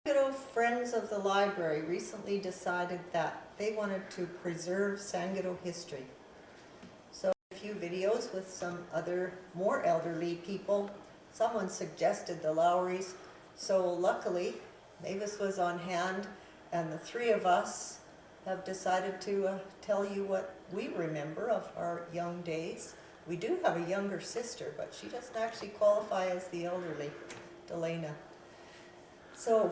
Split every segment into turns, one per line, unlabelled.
Sangudo Friends of the Library recently decided that they wanted to preserve Sangudo history. So a few videos with some other more elderly people. Someone suggested the Lowrys, so luckily Mavis was on hand, and the three of us have decided to tell you what we remember of our young days. We do have a younger sister, but she doesn't actually qualify as the elderly, Delana. So,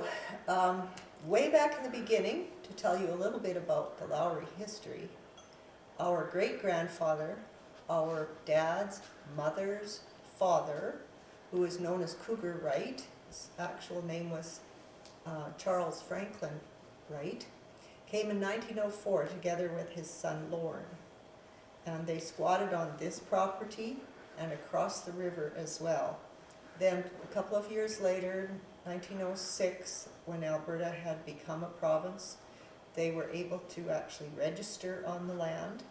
way back in the beginning, to tell you a little bit about the Lowry history, our great-grandfather, our dad's mother's father, who is known as Cougar Wright, his actual name was Charles Franklin Wright, came in 1904 together with his son Lorne. And they squatted on this property and across the river as well. Then a couple of years later, 1906, when Alberta had become a province, they were able to actually register on the land.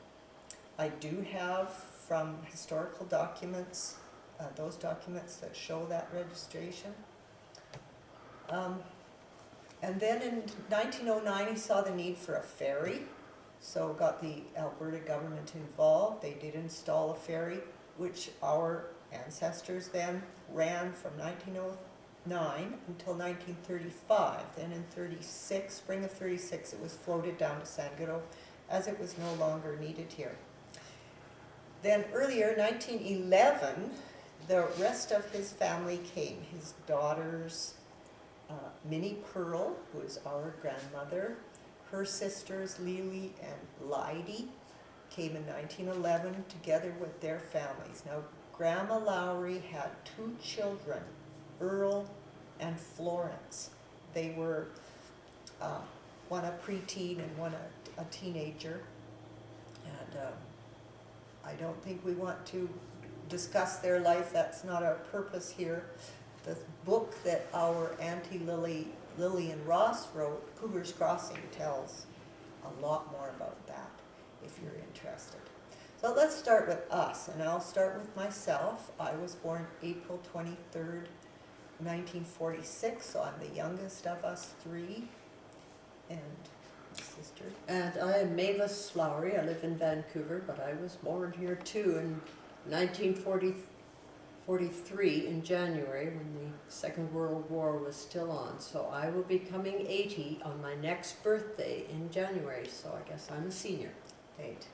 I do have from historical documents, those documents that show that registration. And then in 1909, he saw the need for a ferry, so got the Alberta government involved. They did install a ferry, which our ancestors then ran from 1909 until 1935. Then in 36, spring of 36, it was floated down to Sangudo as it was no longer needed here. Then earlier, 1911, the rest of his family came. His daughters, Minnie Pearl, who is our grandmother, her sisters Lily and Lydie came in 1911 together with their families. Now, Grandma Lowry had two children, Earl and Florence. They were one a preteen and one a teenager. And I don't think we want to discuss their life. That's not our purpose here. The book that our Auntie Lillian Ross wrote, Cougar's Crossing, tells a lot more about that if you're interested. So let's start with us, and I'll start with myself. I was born April 23rd, 1946, so I'm the youngest of us three, and my sister.
And I am Mavis Lowry. I live in Vancouver, but I was born here too in 1943 in January, when the Second World War was still on. So I will be coming 80 on my next birthday in January, so I guess I'm a senior.
Right.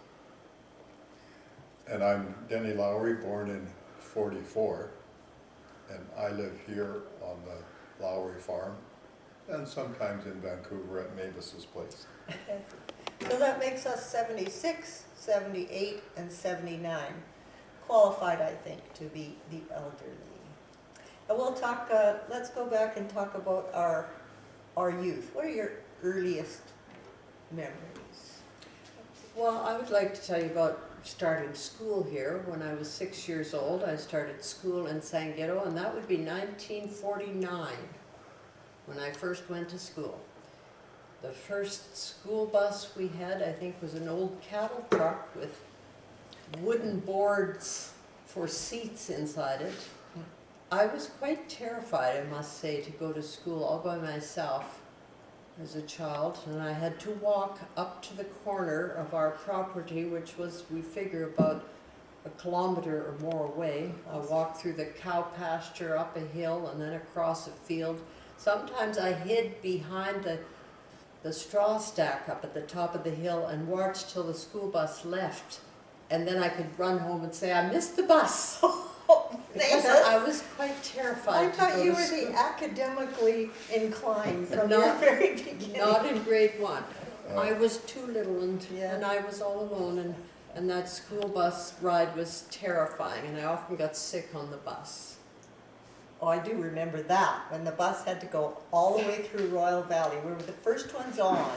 And I'm Denny Lowry, born in 44, and I live here on the Lowry farm, and sometimes in Vancouver at Mavis's place.
Okay. So that makes us 76, 78, and 79. Qualified, I think, to be the elderly. And we'll talk, let's go back and talk about our youth. What are your earliest memories?
Well, I would like to tell you about starting school here. When I was 6 years old, I started school in Sangudo, and that would be 1949 when I first went to school. The first school bus we had, I think, was an old cattle truck with wooden boards for seats inside it. I was quite terrified, I must say, to go to school all by myself as a child, and I had to walk up to the corner of our property, which was, we figure, about a kilometer or more away. I walked through the cow pasture, up a hill, and then across a field. Sometimes I hid behind the straw stack up at the top of the hill and watched till the school bus left. And then I could run home and say, I missed the bus. Because I was quite terrified
I thought
to go
you
to
were
school.
the academically inclined from your
Not-
very beginning.
Not in grade 1. I was too little
Yeah.
and I was all alone, and that school bus ride was terrifying, and I often got sick on the bus.
Oh, I do remember that, when the bus had to go all the way through Royal Valley. We were the first ones on,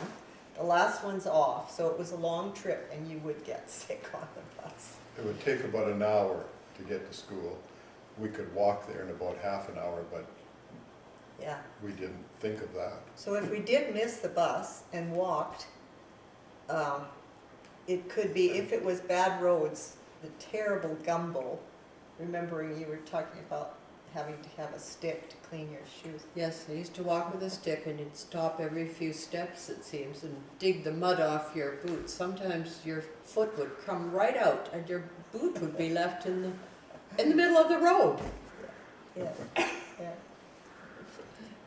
the last ones off, so it was a long trip and you would get sick on the bus.
It would take about an hour to get to school. We could walk there in about half an hour, but
Yeah.
we didn't think of that.
So if we did miss the bus and walked, it could be, if it was bad roads, the terrible gumbo, remembering you were talking about having to have a stick to clean your shoes.
Yes, I used to walk with a stick and you'd stop every few steps, it seems, and dig the mud off your boots. Sometimes your foot would come right out and your boot would be left in the middle of the road.
Yeah, yeah.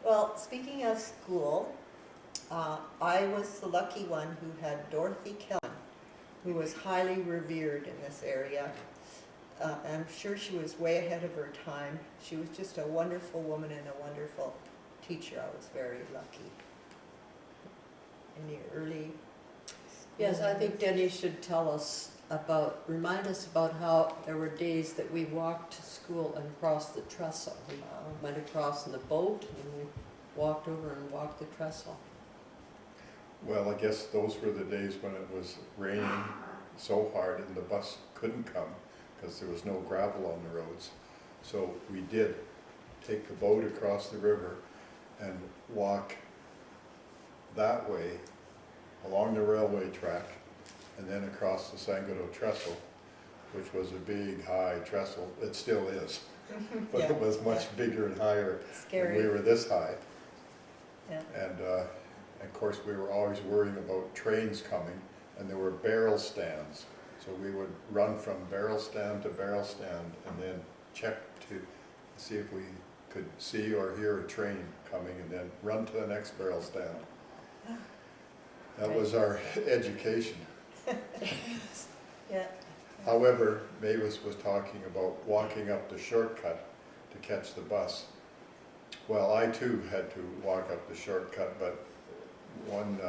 Well, speaking of school, I was the lucky one who had Dorothy Kellen, who was highly revered in this area. I'm sure she was way ahead of her time. She was just a wonderful woman and a wonderful teacher. I was very lucky. In the early
Yes, I think Denny should remind us about how there were days that we walked to school and crossed the trestle. We went across in the boat and we walked over and walked the trestle.
Well, I guess those were the days when it was raining so hard and the bus couldn't come because there was no gravel on the roads. So we did take the boat across the river and walk that way along the railway track and then across the Sangudo trestle, which was a big high trestle. It still is, but
Yeah,
it was much bigger and higher.
scary.
And we were this high.
Yeah.
And of course, we were always worrying about trains coming, and there were barrel stands. So we would run from barrel stand to barrel stand and then check to see if we could see or hear a train coming and then run to the next barrel stand. That was our education.
Yeah.
However, Mavis was talking about walking up the shortcut to catch the bus. Well, I too had to walk up the shortcut, but one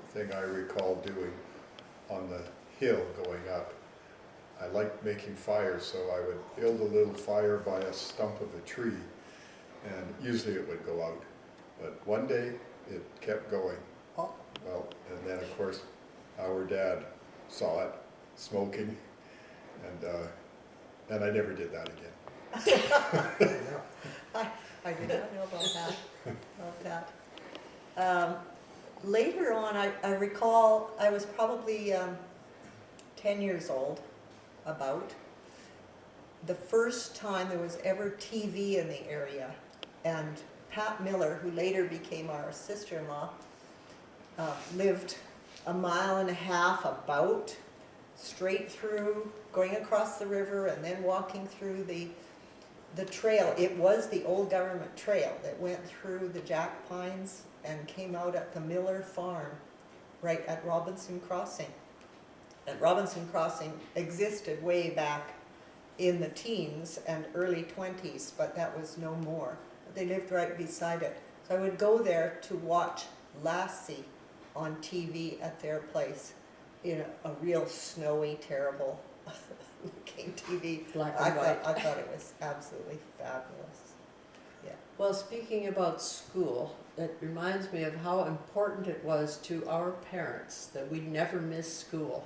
thing I recall doing on the hill going up, I liked making fires, so I would build a little fire by a stump of a tree, and usually it would go out. But one day, it kept going.
Oh.
Well, and then of course, our dad saw it, smoking, and I never did that again.
I did not know about that. Later on, I recall I was probably 10 years old, about. The first time there was ever TV in the area, and Pat Miller, who later became our sister-in-law, lived a mile and a half about, straight through, going across the river and then walking through the trail. It was the old government trail that went through the jack pines and came out at the Miller farm, right at Robinson Crossing. And Robinson Crossing existed way back in the teens and early 20s, but that was no more. They lived right beside it. So I would go there to watch Lassie on TV at their place in a real snowy, terrible looking TV.
Black and white.
I thought it was absolutely fabulous. Yeah.
Well, speaking about school, it reminds me of how important it was to our parents that we never missed school.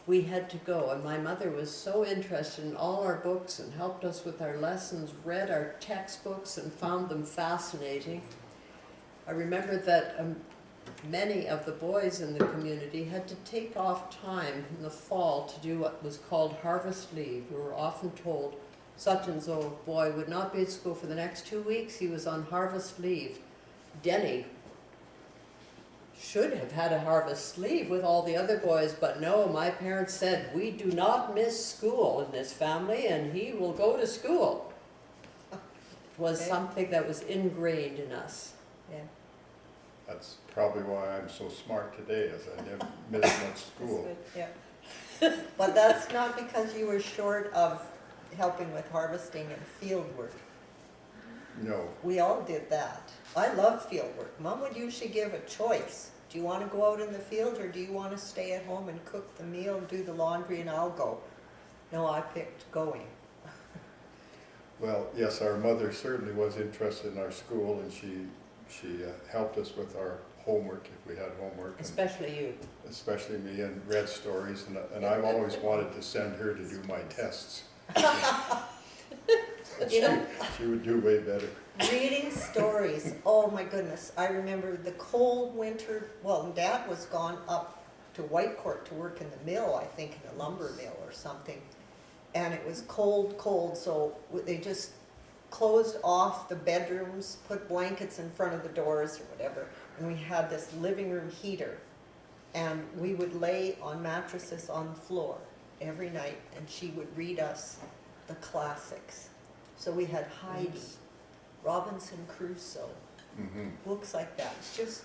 We had to go, and my mother was so interested in all our books and helped us with our lessons, read our textbooks and found them fascinating. I remember that many of the boys in the community had to take off time in the fall to do what was called harvest leave. We were often told such and so boy would not be at school for the next 2 weeks. He was on harvest leave. Denny should have had a harvest leave with all the other boys, but no, my parents said, we do not miss school in this family, and he will go to school. It was
Okay.
something that was ingrained in us.
Yeah.
That's probably why I'm so smart today, as I never missed much school.
Yeah. But that's not because you were short of helping with harvesting and field work.
No,
We all did that. I love field work. Mom would usually give a choice. Do you want to go out in the field or do you want to stay at home and cook the meal and do the laundry and I'll go? No, I picked going.
well, yes, our mother certainly was interested in our school, and she helped us with our homework if we had homework. And
Especially you.
especially me, and read stories, and I've always wanted to send her to do my tests.
You know,
She would do way better.
reading stories, oh my goodness. I remember the cold winter, well, Dad was gone up to Whitecourt to work in the mill, I think in a lumber mill or something. And it was cold, so they just closed off the bedrooms, put blankets in front of the doors or whatever, and we had this living room heater. And we would lay on mattresses on the floor every night, and she would read us the classics. So we had Heidi,
Yes.
Robinson Crusoe,
Mhm.
books like that. It's just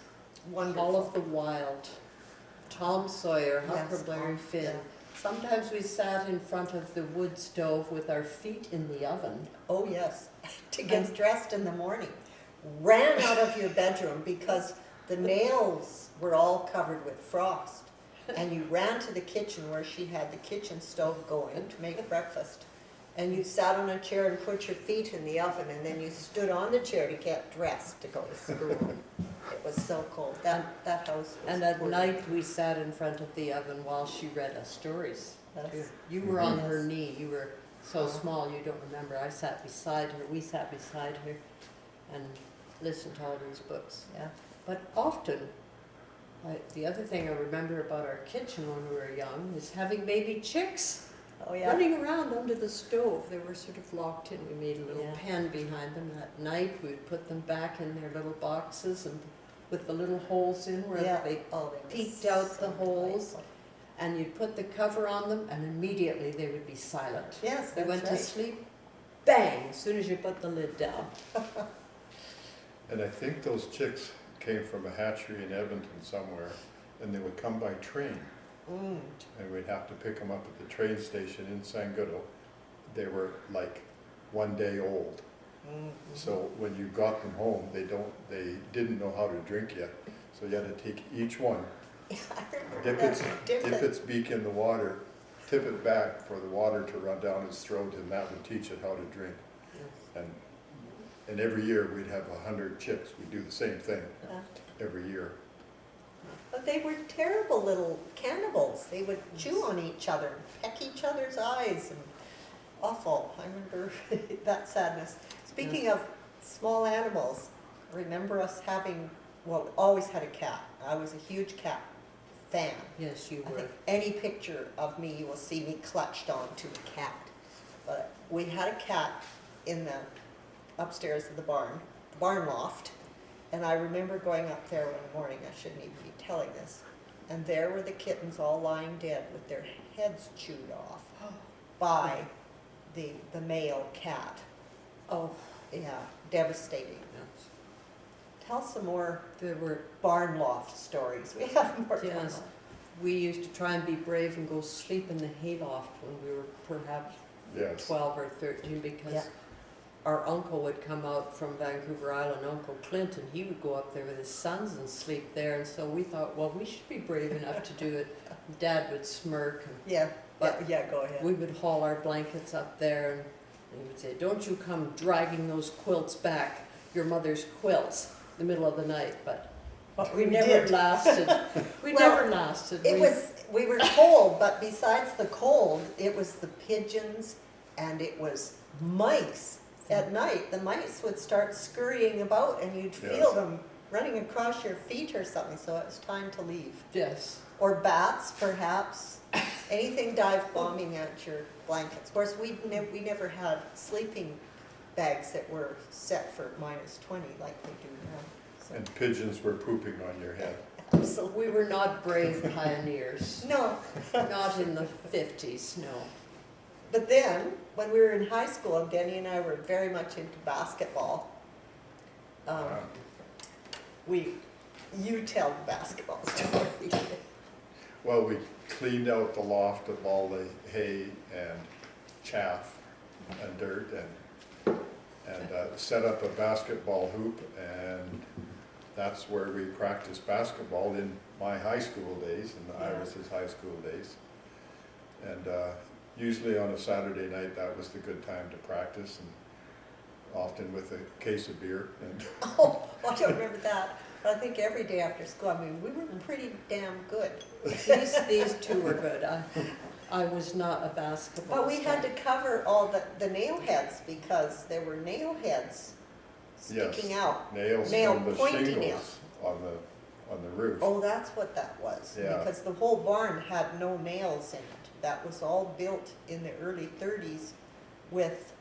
wonderful.
All of the Wild, Tom Sawyer,
Yes,
Huckleberry Finn.
yeah.
Sometimes we sat in front of the wood stove with our feet in the oven.
Oh, yes, to get dressed in the morning. Ran out of your bedroom because the nails were all covered with frost. And you ran to the kitchen where she had the kitchen stove going to make breakfast. And you sat on a chair and put your feet in the oven, and then you stood on the chair to get dressed to go to school. It was so cold. That house was.
And at
poor.
night, we sat in front of the oven while she read us stories.
Yes.
You were on her
Yes.
knee, you were so small, you don't remember. I sat beside her, we sat beside her and listened to all these books.
Yeah.
But often, the other thing I remember about our kitchen when we were young is having baby chicks
Oh, yeah.
running around under the stove. They were sort of locked in. We made a little
Yeah.
pen behind them. At night, we would put them back in their little boxes and with the little holes in where
Yeah.
they
Oh, they were
peeked out
so
the holes.
delightful.
and you'd put the cover on them, and immediately they would be silent.
Yes,
They
that's
went to
right.
sleep, bang, as soon as you put the lid down.
And I think those chicks came from a hatchery in Edmonton somewhere, and they would come by train,
Mm.
and we'd have to pick them up at the train station in Sangudo. They were like 1 day old.
Mm.
So when you got them home, they didn't know how to drink yet. So you had to take each one,
Yeah, I remember
dip
that.
dip its beak in the water, tip it back for the water to run down its throat, and that would teach it how to drink. And every year we'd have 100 chicks. We'd do the same thing
Yeah.
every year.
But they were terrible little cannibals. They would chew on each other, peck each other's eyes, and awful. I remember that sadness. Speaking of small animals, I remember us having, well, always had a cat. I was a huge cat fan.
Yes, you
I
were.
think any picture of me, you will see me clutched onto a cat. But we had a cat in the upstairs of the barn loft. And I remember going up there one morning, I shouldn't even be telling this, and there were the kittens all lying dead with their heads chewed off by the male cat.
Oh,
Yeah, devastating.
yes.
Tell some more
There were,
barn loft stories. We have more barn
yes,
loft.
we used to try and be brave and go sleep in the hayloft when we were perhaps
Yes.
12 or 13 because
Yeah.
our uncle would come out from Vancouver Island, Uncle Clint, and he would go up there with his sons and sleep there. And so we thought, well, we should be brave enough to do it. Dad would smirk, and
Yeah,
But
yeah, go ahead.
we would haul our blankets up there, and he would say, don't you come dragging those quilts back, your mother's quilts, in the middle of the night. But we never
did.
lasted. We
Well,
never lasted.
We were cold, but besides the cold, it was the pigeons and it was mice. At night, the mice would start scurrying about and you'd feel
Yes.
them running across your feet or something, so it was time to leave.
Yes.
Or bats, perhaps. Anything dive bombing at your blankets. Of course, we never had sleeping bags that were set for -20 like they do now. So,
And pigeons were pooping on your head.
absolutely.
We were not brave pioneers.
No.
Not in the 50s, no.
But then, when we were in high school, and Denny and I were very much into basketball, you tell the basketball story.
Well, we cleaned out the loft of all the hay and chaff and dirt and set up a basketball hoop, and that's where we practiced basketball in my high school days and Iris's high school days. And usually on a Saturday night, that was the good time to practice, and often with a case of beer. And
Oh, I don't remember that. But I think every day after school, I mean, we were pretty damn good.
These two were good. I was not a basketball
But we had to
star.
cover all the nail heads because there were nail heads
Yes.
sticking out.
nails
Nail-
from the
pointy
shingles
nails.
on the roof.
Oh, that's what that was.
Yeah.
Because the whole barn had no nails in it. That was all built in the early 30s with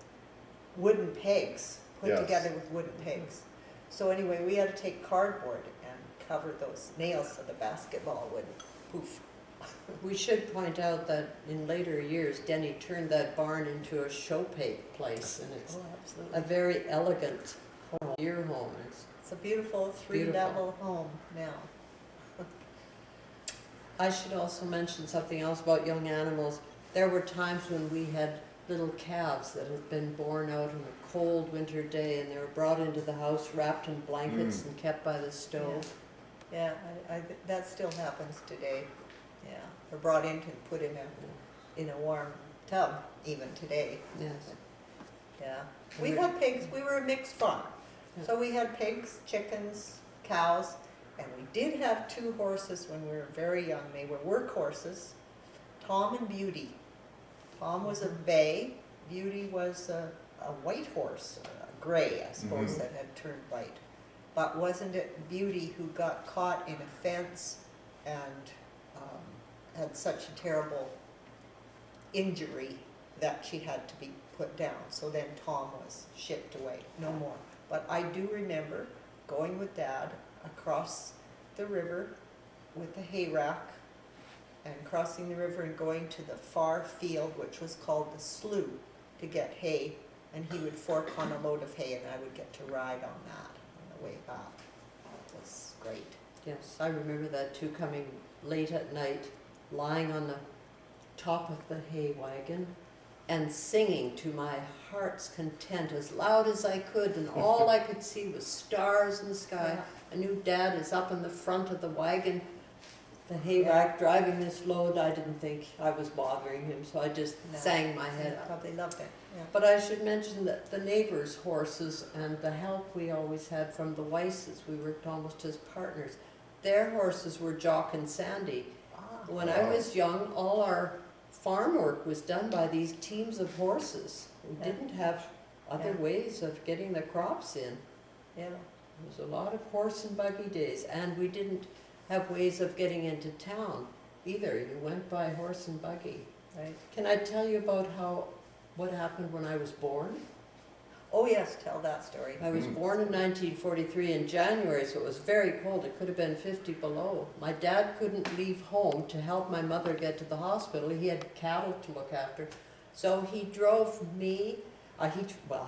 wooden pegs, put
Yes.
together with wooden pegs. So anyway, we had to take cardboard and cover those nails so the basketball wouldn't poof.
We should point out that in later years, Denny turned that barn into a show place, and it's
Oh,
a
absolutely.
very elegant home, deer home.
It's a beautiful three-level home now.
I should also mention something else about young animals. There were times when we had little calves that had been born out on a cold winter day, and they were brought into the house wrapped in blankets and kept by the stove.
Yeah, that still happens today. Yeah, they're brought in and put in a warm tub even today.
Yes.
Yeah, we had pigs. We were a mixed farm, so we had pigs, chickens, cows, and we did have 2 horses when we were very young. They were work horses, Tom and Beauty. Tom was a bay. Beauty was a white horse, a gray, I suppose, that had turned white. But wasn't it Beauty who got caught in a fence and had such a terrible injury that she had to be put down? So then Tom was shipped away, no more. But I do remember going with Dad across the river with the hay rack and crossing the river and going to the far field, which was called the slough, to get hay. And he would fork on a load of hay and I would get to ride on that on the way back. It was great.
Yes, I remember that too, coming late at night, lying on the top of the hay wagon and singing to my heart's content as loud as I could, and all I could see was stars in the sky. I knew Dad is up in the front of the wagon, the hay rack, driving this load. I didn't think I was bothering him, so I just sang my head up.
Probably loved it. Yeah.
But I should mention that the neighbors' horses and the help we always had from the Weisses, we worked almost as partners. Their horses were Jock and Sandy. When I was young, all our farm work was done by these teams of horses. We didn't have other ways of getting the crops in.
Yeah.
There was a lot of horse and buggy days, and we didn't have ways of getting into town either. You went by horse and buggy.
Right.
Can I tell you about what happened when I was born?
Oh yes, tell that story.
I was born in 1943 in January, so it was very cold. It could have been 50 below. My dad couldn't leave home to help my mother get to the hospital. He had cattle to look after. So he drove me,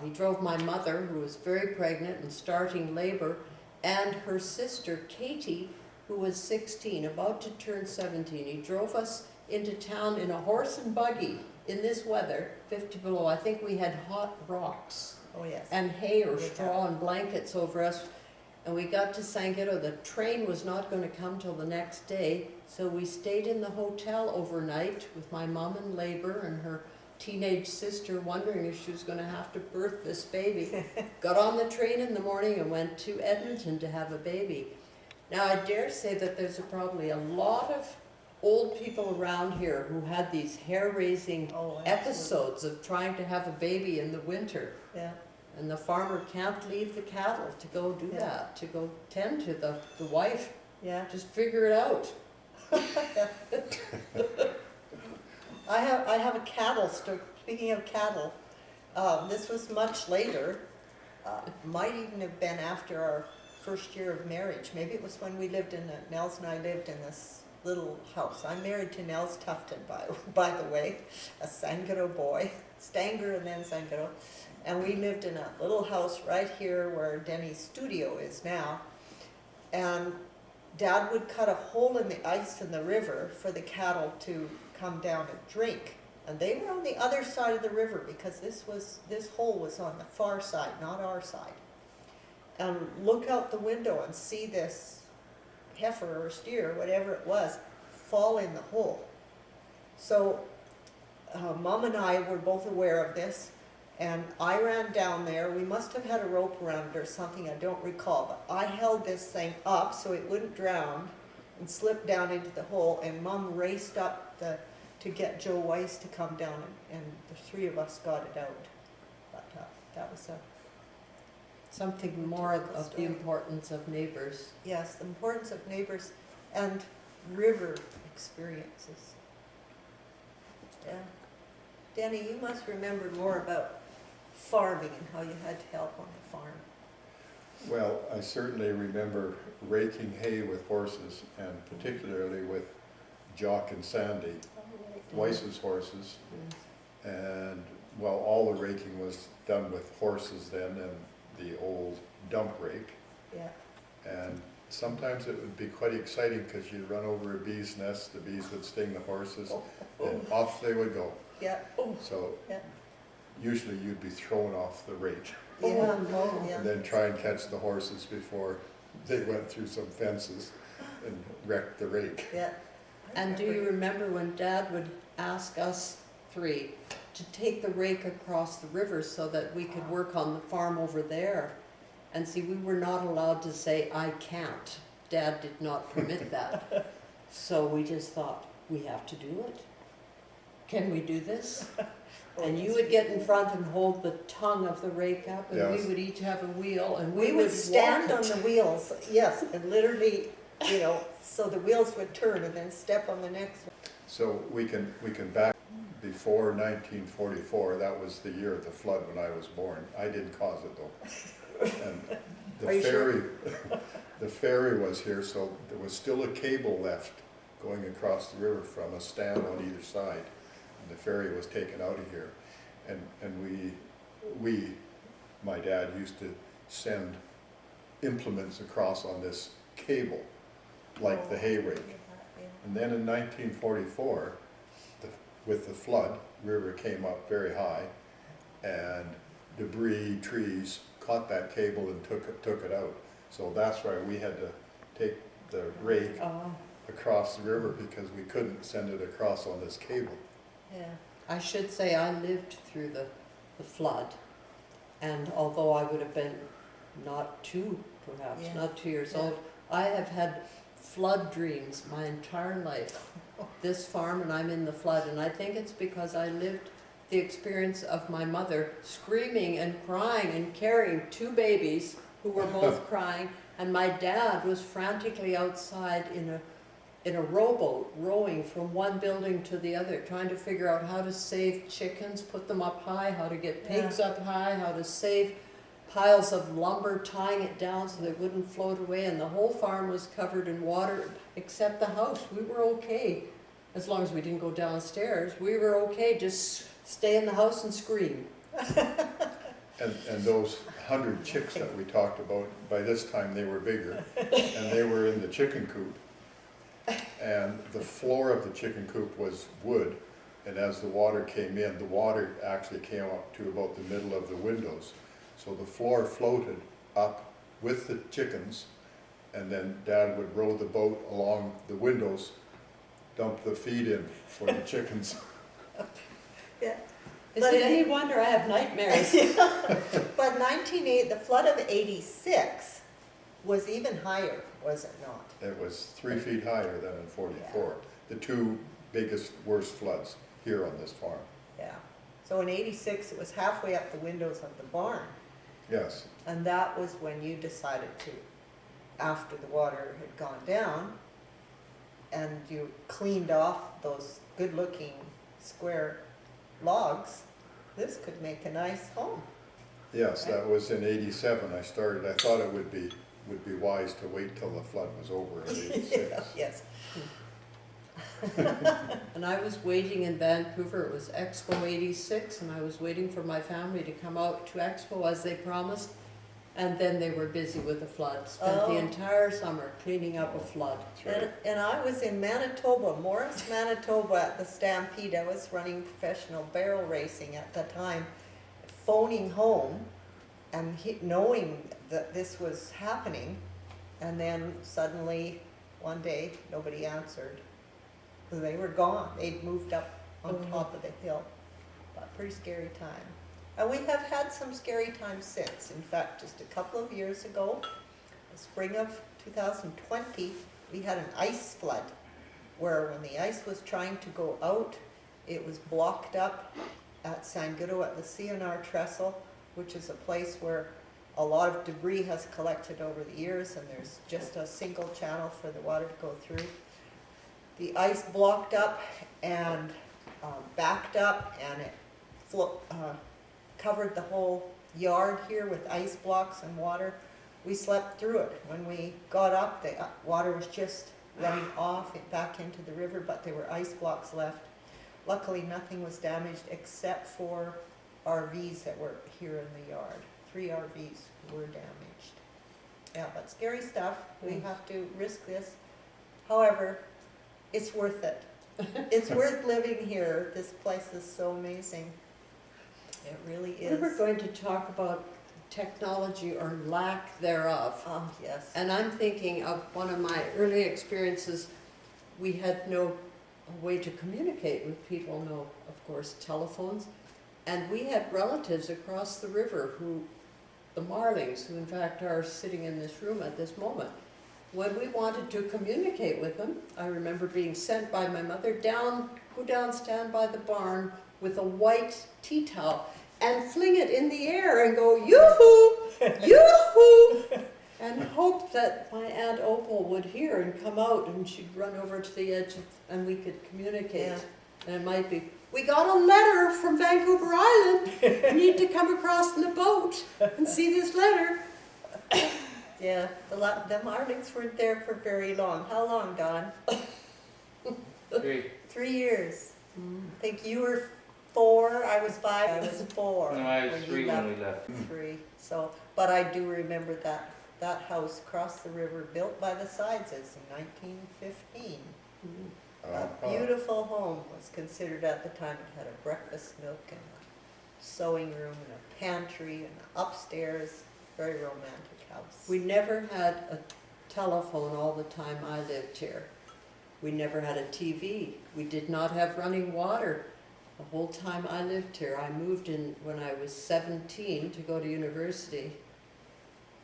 he drove my mother, who was very pregnant and starting labor, and her sister, Katie, who was 16, about to turn 17. He drove us into town in a horse and buggy in this weather, 50 below. I think we had hot rocks.
Oh yes.
And hay or straw and blankets over us. And we got to Sangudo. The train was not going to come till the next day, so we stayed in the hotel overnight with my mom in labor and her teenage sister wondering if she was going to have to birth this baby. Got on the train in the morning and went to Edmonton to have a baby. Now I dare say that there's probably a lot of old people around here who had these hair-raising episodes of trying to have a baby in the winter.
Yeah.
And the farmer can't leave the cattle to go do that, to go tend to the wife.
Yeah.
Just figure it out.
I have a cattle story. Speaking of cattle, this was much later. Might even have been after our first year of marriage. Maybe it was when we lived Nels and I lived in this little house. I'm married to Nels Tufton, by the way, a Sangudo boy, Stanger and then Sangudo. And we lived in a little house right here where Denny's studio is now. And Dad would cut a hole in the ice in the river for the cattle to come down and drink. And they were on the other side of the river because this hole was on the far side, not our side. And look out the window and see this heifer or steer, whatever it was, fall in the hole. So Mom and I were both aware of this, and I ran down there. We must have had a rope around it or something, I don't recall, but I held this thing up so it wouldn't drown and slip down into the hole, and Mom raced up to get Joe Weiss to come down, and the 3 of us got it out. But that was
something more of the importance of neighbors.
Yes, the importance of neighbors and river experiences. Yeah. Denny, you must remember more about farming and how you had to help on the farm.
Well, I certainly remember raking hay with horses, and particularly with Jock and Sandy, Weiss's horses. And, well, all the raking was done with horses then, and the old dump rake.
Yeah,
And sometimes it would be quite exciting, because you'd run over a bee's nest, the bees would sting the horses, and off they would go.
yeah,
So
yeah.
usually you'd be thrown off the rake,
Yeah,
no.
yeah.
and then try and catch the horses before they went through some fences and wrecked the rake.
Yeah.
And do you remember when Dad would ask us three to take the rake across the river so that we could work on the farm over there? And see, we were not allowed to say, I can't. Dad did not permit that. So we just thought, we have to do it. Can we do this? And you would get in front and hold the tongue of the rake up, and
Yes.
we would each have a wheel, and
We
we
would
would
stand
walk
on
it.
the wheels, yes, and literally, you know, so the wheels would turn and then step on the next one.
So we can back before 1944, that was the year of the flood when I was born. I didn't cause it though. And the
Are you
ferry, the ferry was here, so there was still a cable left going across the river from a stand on either side. And the ferry was taken out of here. And my dad used to send implements across on this cable, like the hay rake. And then in 1944, with the flood, river came up very high, and debris, trees caught that cable and took it out. So that's why we had to take the rake across the river, because we couldn't send it across on this cable.
Yeah,
I should say I lived through the flood, and although I would have been not two, perhaps,
Yeah.
not 2 years
Yeah.
old, I have had flood dreams my entire life. This farm, and I'm in the flood, and I think it's because I lived the experience of my mother screaming and crying and carrying two babies who were both crying, and my dad was frantically outside in a rowboat rowing from one building to the other, trying to figure out how to save chickens, put them up high, how to get pigs up high, how to save piles of lumber, tying it down so they wouldn't float away, and the whole farm was covered in water except the house. We were okay, as long as we didn't go downstairs. We were okay, just stay in the house and scream.
And those 100 chicks that we talked about, by this time they were bigger, and they were in the chicken coop. And the floor of the chicken coop was wood, and as the water came in, the water actually came up to about the middle of the windows. So the floor floated up with the chickens, and then Dad would row the boat along the windows, dump the feed in for the chickens.
yeah.
Is
But
it
it-
any wonder I have nightmares?
But the flood of '86 was even higher, was it not?
It was 3 feet higher than in 44. The two biggest, worst floods here on this farm.
Yeah. So in '86, it was halfway up the windows of the barn.
Yes,
And that was when you decided to, after the water had gone down, and you cleaned off those good-looking square logs, this could make a nice home.
yes, that was in 87 I started. I thought it would be wise to wait till the flood was over in 86.
Yes.
And I was waiting in Vancouver, it was Expo '86, and I was waiting for my family to come out to Expo as they promised. And then they were busy with the flood, spent the
Oh.
entire summer cleaning up a flood.
That's right.
And I was in Manitoba, Morris, Manitoba at the Stampede. I was running professional barrel racing at the time, phoning home and knowing that this was happening. And then suddenly, one day, nobody answered. They were gone. They'd moved up on top of the hill. But pretty scary time. And we have had some scary times since. In fact, just a couple of years ago, the spring of 2020, we had an ice flood where when the ice was trying to go out, it was blocked up at Sangudo at the CNR trestle, which is a place where a lot of debris has collected over the years, and there's just a single channel for the water to go through. The ice blocked up and backed up, and it covered the whole yard here with ice blocks and water. We slept through it. When we got up, the water was just running off back into the river, but there were ice blocks left. Luckily, nothing was damaged except for RVs that were here in the yard. 3 RVs were damaged. Yeah, but scary stuff. We have to risk this. However, it's worth it. It's worth living here. This place is so amazing. It really
We
is.
were going to talk about technology or lack thereof.
Oh, yes.
And I'm thinking of one of my early experiences. We had no way to communicate with people, no, of course, telephones. And we had relatives across the river the Marlings, who in fact are sitting in this room at this moment. When we wanted to communicate with them, I remember being sent by my mother go down, stand by the barn with a white tea towel and fling it in the air and go, yoo-hoo, yoo-hoo, and hope that my Aunt Opal would hear and come out, and she'd run over to the edge and we could communicate.
Yeah.
And it might be, we got a letter from Vancouver Island, you need to come across in the boat and see this letter.
Yeah, the Marlings weren't there for very long. How long, Don?
3.
3 years. I think you were 4, I was 5, I was 4.
No, I was
when you
3
left.
when we left.
3. So, but I do remember that house across the river, built by the Sideses in 1915. A beautiful home was considered at the time. It had a breakfast nook and a sewing room and a pantry and upstairs. Very romantic house.
We never had a telephone all the time I lived here. We never had a TV. We did not have running water the whole time I lived here. I moved in when I was 17 to go to university,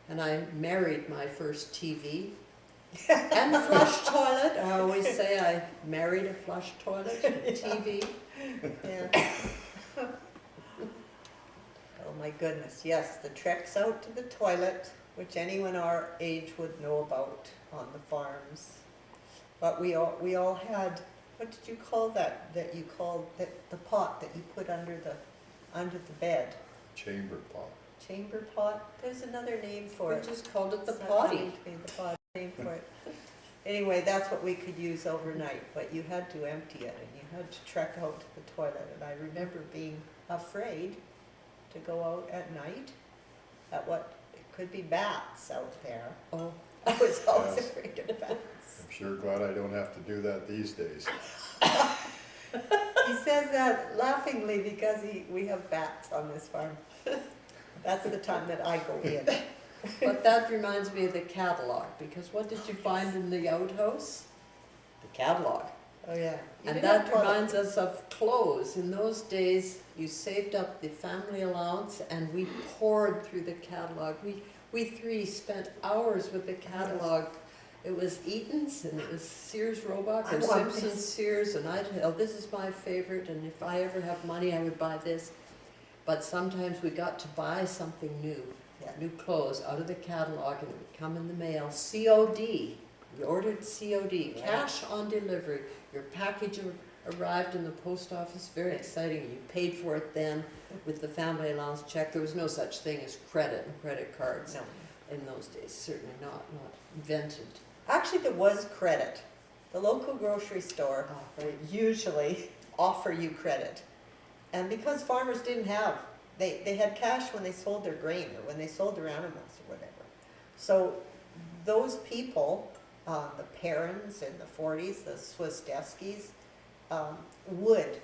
and I married my first TV and flush toilet. I always say I married a flush toilet, TV.
Yeah. Oh my goodness, yes, the treks out to the toilet, which anyone our age would know about on the farms. But we all had, what did you call that you called the pot that you put under the bed?
Chamber pot.
Chamber pot? There's another name for
We
it.
just called it the
It's not
potty.
going to be the potty name for it. Anyway, that's what we could use overnight, but you had to empty it and you had to trek out to the toilet. And I remember being afraid to go out at night at what, it could be bats out there.
Oh,
I was always
Yes.
afraid of bats.
I'm sure glad I don't have to do that these days.
He says that laughingly because we have bats on this farm. That's the time that I go in.
but that reminds me of the catalog, because what did you find in the outhouse? The catalog.
Oh, yeah. You
And
didn't
that
have toilet.
reminds us of clothes. In those days, you saved up the family allowance and we poured through the catalog. We 3 spent hours with the catalog. It was Eaton's and it was Sears Roebuck
I
and
want
Simpson
this.
Sears, and I'd tell, this is my favorite, and if I ever have money I would buy this. But sometimes we got to buy something new,
Yeah.
new clothes out of the catalog, and it would come in the mail, COD. You ordered COD,
Right.
cash on delivery. Your package arrived in the post office, very exciting. You paid for it then with the family allowance check. There was no such thing as credit and credit cards
No.
in those days, certainly not invented.
Actually, there was credit. The local grocery store usually offer you credit. And because farmers didn't have, they had cash when they sold their grain or when they sold their animals or whatever. So those people, the Perrins in the 40s, the Swizdeskis, would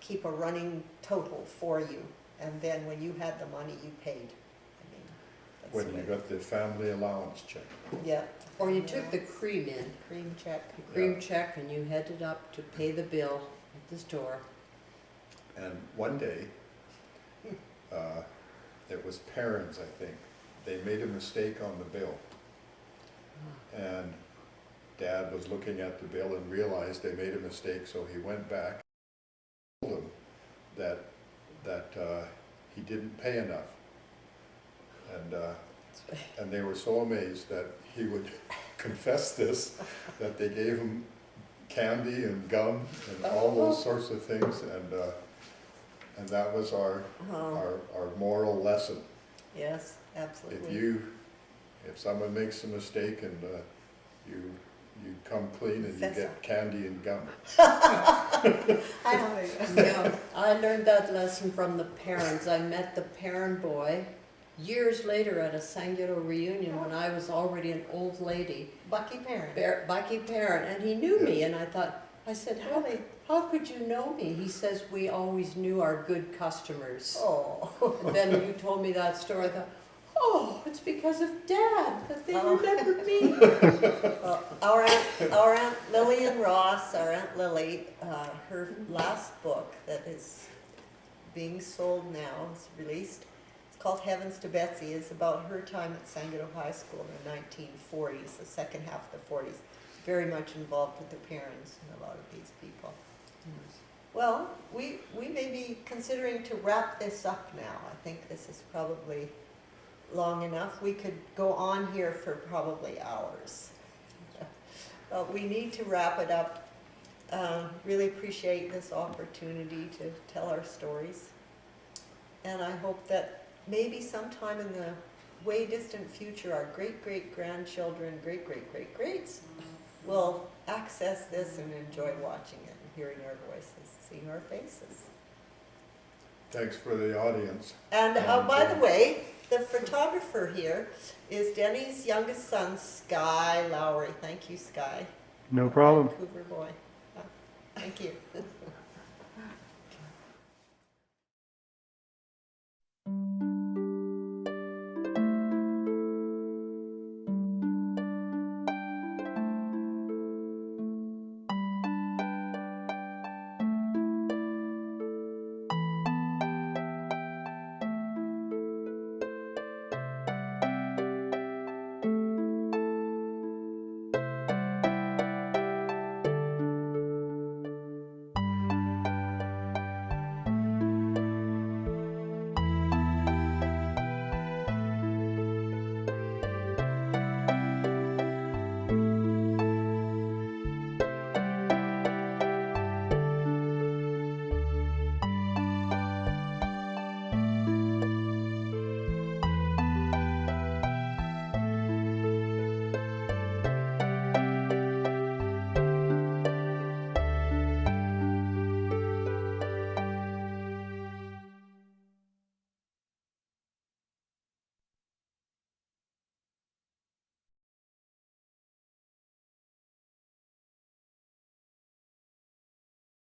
keep a running total for you. And then when you had the money, you paid. I mean, that's
When
the
you
way-
got the family allowance check.
Yeah.
Or you took the cream in,
Cream check.
the cream check, and you headed up to pay the bill at the store.
And one day, it was parents, I think, they made a mistake on the bill. And Dad was looking at the bill and realized they made a mistake, so he went back and told them that he didn't pay enough. And they were so amazed that he would confess this, that they gave him candy and gum and all those sorts of things, and And that was our
Oh,
moral lesson.
Yes,
If
absolutely.
if someone makes a mistake and you come clean and you
Fess
get
up.
candy and gum.
I know it.
no, I learned that lesson from the parents. I met the parent boy years later at a Sangudo reunion when I was already an old lady.
Bucky Parent.
Bucky Parent, and he knew me, and I said,
Really?
how could you know me? He says, we always knew our good customers.
Oh.
And then you told me that story, I thought, oh, it's because of Dad, that they
Oh.
remembered me.
Well, our aunt Lillian Ross, our Aunt Lily, her last book that is being sold now, is released. It's called Heavens to Betsy. It's about her time at Sangudo High School in the 1940s, the second half of the 40s. Very much involved with the parents and a lot of these people. Well, we may be considering to wrap this up now. I think this is probably long enough. We could go on here for probably hours. But we need to wrap it up. Really appreciate this opportunity to tell our stories. And I hope that maybe sometime in the way distant future, our great-great-grandchildren, great-great-great-greats will access this and enjoy watching it and hearing our voices, seeing our faces.
Thanks for the audience.
And by the way, the photographer here is Denny's youngest son, Sky Lowry. Thank you, Sky.
No problem.
Vancouver boy. Thank you.